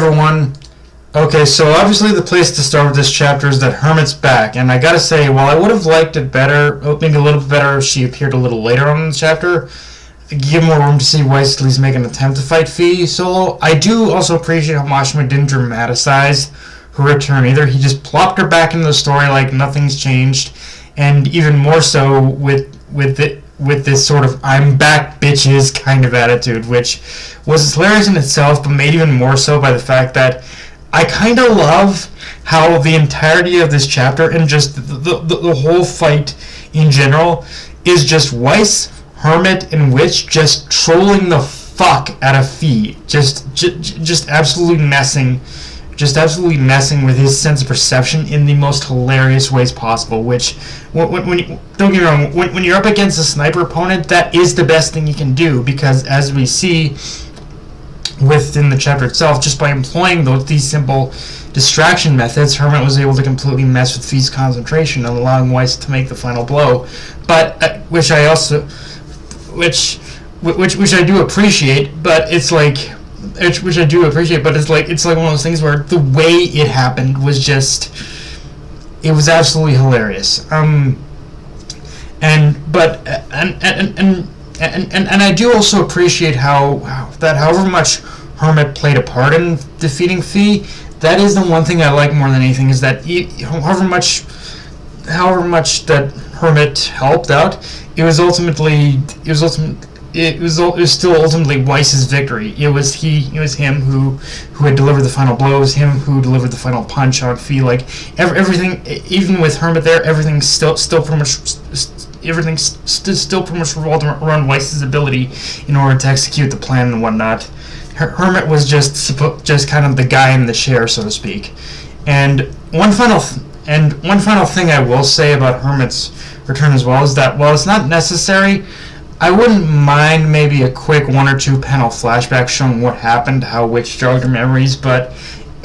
everyone. Okay, so obviously the place to start with this chapter is that Hermit's back, and I gotta say, while I would have liked it better, maybe a little bit better if she appeared a little later on in the chapter, give more room to see Weiss at least make an attempt to fight Fee solo, I do also appreciate how Mashima didn't dramatize her return either. He just plopped her back into the story like nothing's changed, and even more so with this sort of "I'm back, bitches" kind of attitude, which was hilarious in itself, but made even more so by the fact that I kind of love how the entirety of this chapter and just the whole fight in general is just Weiss, Hermit, and Witch just trolling the fuck out of Fee, just absolutely messing with his sense of perception in the most hilarious ways possible. Which, when you, don't get me wrong, when you're up against a sniper opponent, that is the best thing you can do, because as we see within the chapter itself, just by employing these simple distraction methods, Hermit was able to completely mess with Fee's concentration and allowing Weiss to make the final blow. But which I do appreciate, but it's like, which I do appreciate, but it's like one of those things where the way it happened was just, it was absolutely hilarious. And I do also appreciate how that however much Hermit played a part in defeating Fee, that is the one thing I like more than anything, is that however much that Hermit helped out, it was still ultimately Weiss's victory. It was him who had delivered the final blow. It was him who delivered the final punch on Fee. Like everything, even with Hermit there, everything's still pretty much revolved around Weiss's ability in order to execute the plan and whatnot. Hermit was just kind of the guy in the chair, so to speak. And one final thing I will say about Hermit's return as well is that while it's not necessary, I wouldn't mind maybe a quick 1 or 2 panel flashback showing what happened, how Witch jogged her memories, but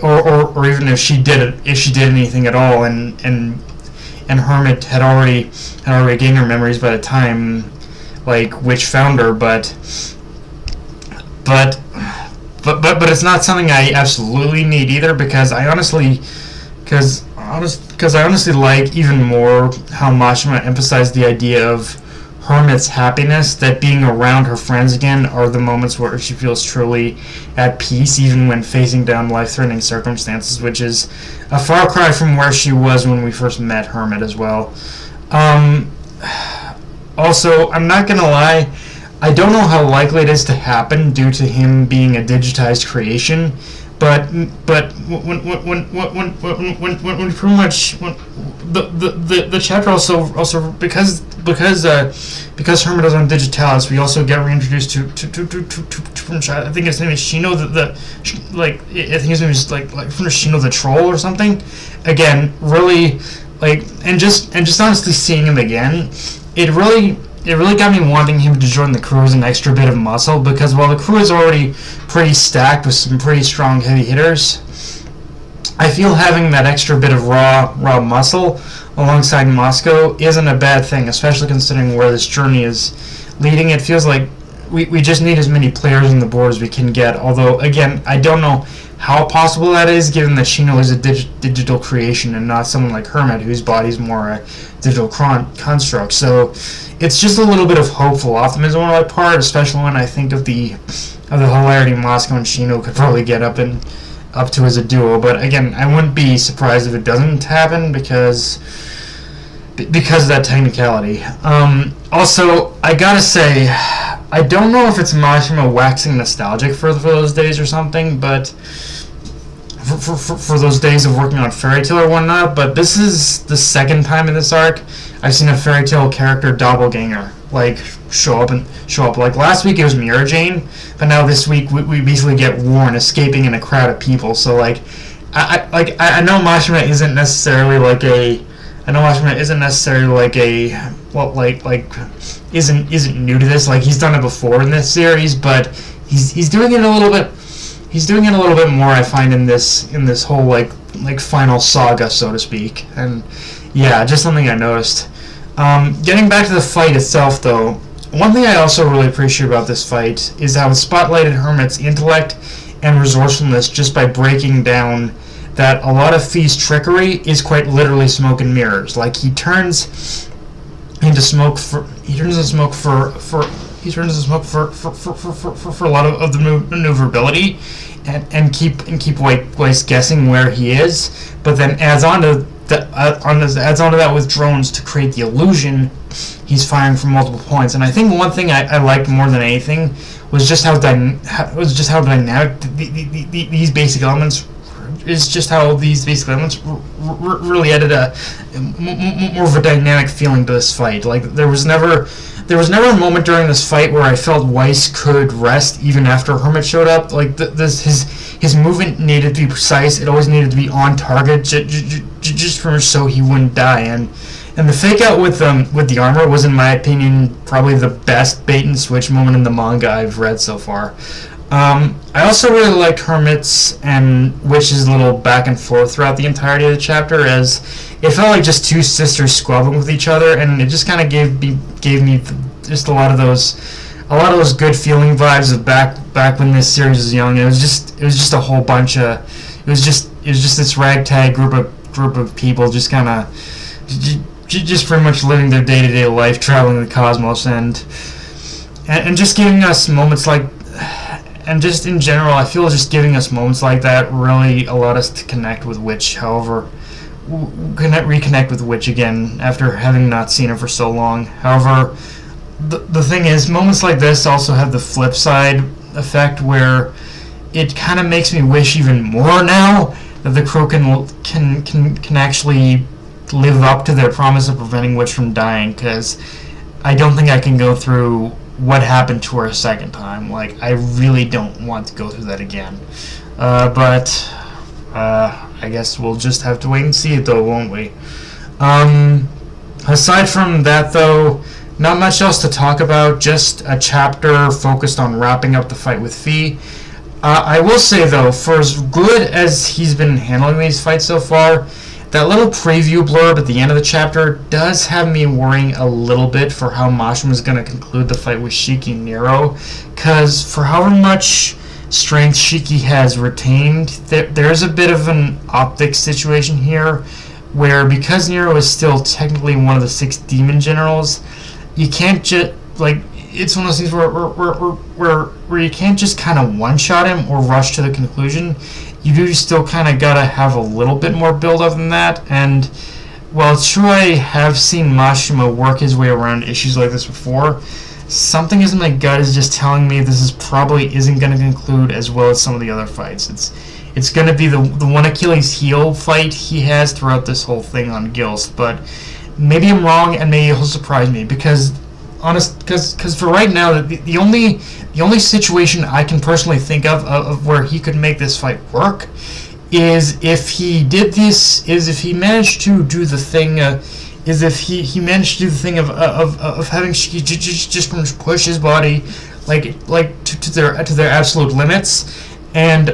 or even if she did anything at all, and Hermit had already gained her memories by the time like Witch found her, but it's not something I absolutely need either, because I honestly like even more how Mashima emphasized the idea of Hermit's happiness, that being around her friends again are the moments where she feels truly at peace, even when facing down life-threatening circumstances, which is a far cry from where she was when we first met Hermit as well. Also, I'm not gonna lie, I don't know how likely it is to happen due to him being a digitized creation, but when pretty much the chapter also because Hermit is on Digitalis, we also get reintroduced to I think his name is Shino, I think his name is like from Shino the Troll or something. Again, really, like, and just honestly seeing him again, it really got me wanting him to join the crew as an extra bit of muscle, because while the crew is already pretty stacked with some pretty strong heavy hitters, I feel having that extra bit of raw muscle alongside Moscow isn't a bad thing, especially considering where this journey is leading. It feels like we just need as many players on the board as we can get, although, again, I don't know how possible that is, given that Shino is a digital creation and not someone like Hermit, whose body's more a digital construct. So it's just a little bit of hopeful optimism on my part, especially when I think of the hilarity Moscow and Shino could probably get up to as a duo. But again, I wouldn't be surprised if it doesn't happen, because of that technicality. Also, I gotta say, I don't know if it's Mashima waxing nostalgic for those days or something, but for those days of working on Fairy Tail or whatnot, but this is the second time in this arc I've seen a Fairy Tail character doppelganger like show up. Like last week it was Mira Jane, but now this week we basically get Warren escaping in a crowd of people. So like I know Mashima isn't necessarily like a isn't new to this. Like, he's done it before in this series, but he's doing it a little bit. He's doing it a little bit more, I find, in this whole like final saga, so to speak. And yeah, just something I noticed. Getting back to the fight itself, though, one thing I also really appreciate about this fight is how it spotlighted Hermit's intellect and resourcefulness just by breaking down that a lot of Fi's trickery is quite literally smoke and mirrors. Like he turns into smoke for a lot of the maneuverability, and keep Weiss guessing where he is, but then adds onto that with drones to create the illusion he's firing from multiple points. And I think one thing I liked more than anything was just how dynamic these basic elements. Is just how these basic elements really added more of a dynamic feeling to this fight. Like there was never a moment during this fight where I felt Weiss could rest even after Hermit showed up. Like his movement needed to be precise. It always needed to be on target, just so he wouldn't die. And the fake out with the armor was, in my opinion, probably the best bait and switch moment in the manga I've read so far. I also really liked Hermit's and Witch's little back and forth throughout the entirety of the chapter, as it felt like just two sisters squabbling with each other, and it just kind of gave me just a lot of those good feeling vibes of back when this series was young. It was just a whole bunch of it was just this ragtag group of people just kind of just pretty much living their day-to-day life, traveling the cosmos, and just giving us moments like. And just in general, I feel just giving us moments like that really allowed us to connect with Witch. However, reconnect with Witch again after having not seen her for so long. However, the thing is, moments like this also have the flip side effect where it kind of makes me wish even more now that the crew can actually live up to their promise of preventing Witch from dying, because I don't think I can go through what happened to her a second time. Like, I really don't want to go through that again. But I guess we'll just have to wait and see it, though, won't we? Aside from that, though, not much else to talk about. Just a chapter focused on wrapping up the fight with Fi. I will say, though, for as good as he's been handling these fights so far, that little preview blurb at the end of the chapter does have me worrying a little bit for how Mashima is going to conclude the fight with Shiki Nero, because for however much strength Shiki has retained, there's a bit of an optics situation here, where because Nero is still technically one of the 6 demon generals, you can't just, like, it's one of those things where you can't just kind of one-shot him or rush to the conclusion. You do still kind of gotta have a little bit more build-up than that, and while it's true I have seen Mashima work his way around issues like this before, something in my gut is just telling me this probably isn't going to conclude as well as some of the other fights. It's going to be the one Achilles heel fight he has throughout this whole thing on Gilst, but maybe I'm wrong and maybe he'll surprise me, because for right now the only situation I can personally think of where he could make this fight work is if he managed to do the thing of having Shiki just push his body like to their absolute limits, and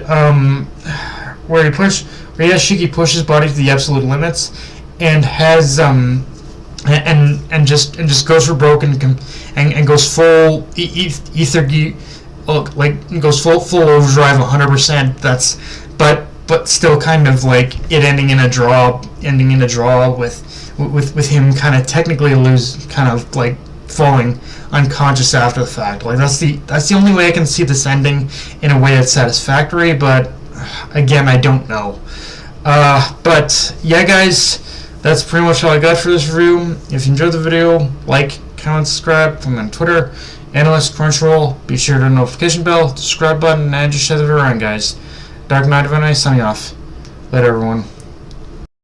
where he has Shiki push his body to the absolute limits and has and just goes for broke and goes full ether goes full overdrive 100%. But still kind of like it ending in a draw with him kind of technically like falling unconscious after the fact. Like that's the only way I can see this ending in a way that's satisfactory, but again, I don't know. But yeah, guys, that's pretty much all I got for this review. If you enjoyed the video, like, comment, subscribe. Follow me on Twitter, Analyst, Crunchyroll. Be sure to hit the notification bell, subscribe button, and just share the video around, guys. Dark Knight of Anime signing off. Later, everyone.